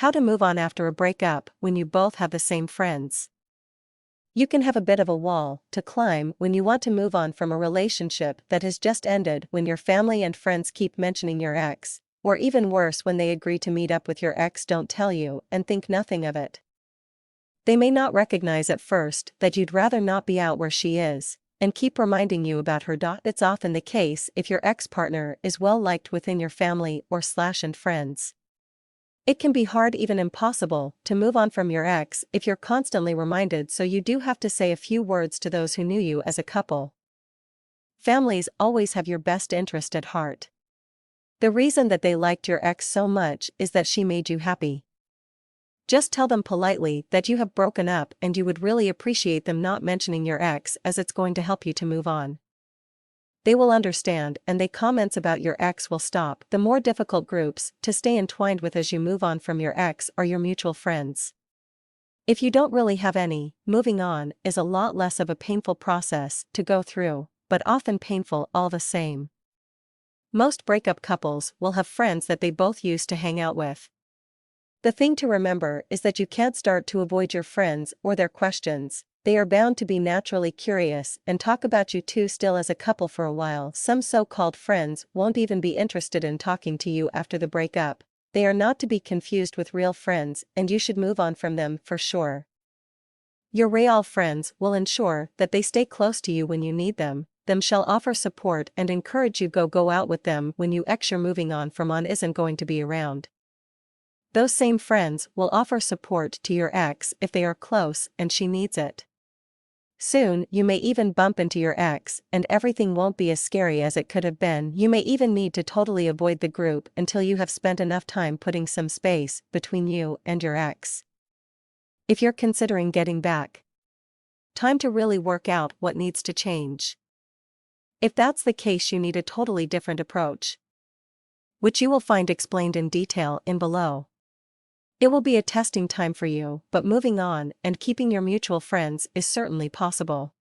How to move on after a breakup when you both have the same friends. You can have a bit of a wall to climb when you want to move on from a relationship that has just ended, when your family and friends keep mentioning your ex, or even worse, when they agree to meet up with your ex, don't tell you, and think nothing of it. They may not recognize at first that you'd rather not be out where she is, and keep reminding you about her. It's often the case if your ex-partner is well liked within your family or and friends. It can be hard, even impossible, to move on from your ex if you're constantly reminded, so you do have to say a few words to those who knew you as a couple. Families always have your best interest at heart. The reason that they liked your ex so much is that she made you happy. Just tell them politely that you have broken up and you would really appreciate them not mentioning your ex, as it's going to help you to move on. They will understand, and they comments about your ex will stop. The more difficult groups to stay entwined with as you move on from your ex are your mutual friends. If you don't really have any, moving on is a lot less of a painful process to go through, but often painful all the same. Most breakup couples will have friends that they both used to hang out with. The thing to remember is that you can't start to avoid your friends or their questions. They are bound to be naturally curious and talk about you two still as a couple for a while. Some so-called friends won't even be interested in talking to you after the breakup. They are not to be confused with real friends, and you should move on from them for sure. Your real friends will ensure that they stay close to you when you need them. Them shall offer support and encourage you. Go out with them when you ex you're moving on from isn't going to be around. Those same friends will offer support to your ex if they are close and she needs it. Soon you may even bump into your ex, and everything won't be as scary as it could have been. You may even need to totally avoid the group until you have spent enough time putting some space between you and your ex. If you're considering getting back, time to really work out what needs to change. If that's the case, you need a totally different approach, which you will find explained in detail in below. It will be a testing time for you, but moving on and keeping your mutual friends is certainly possible.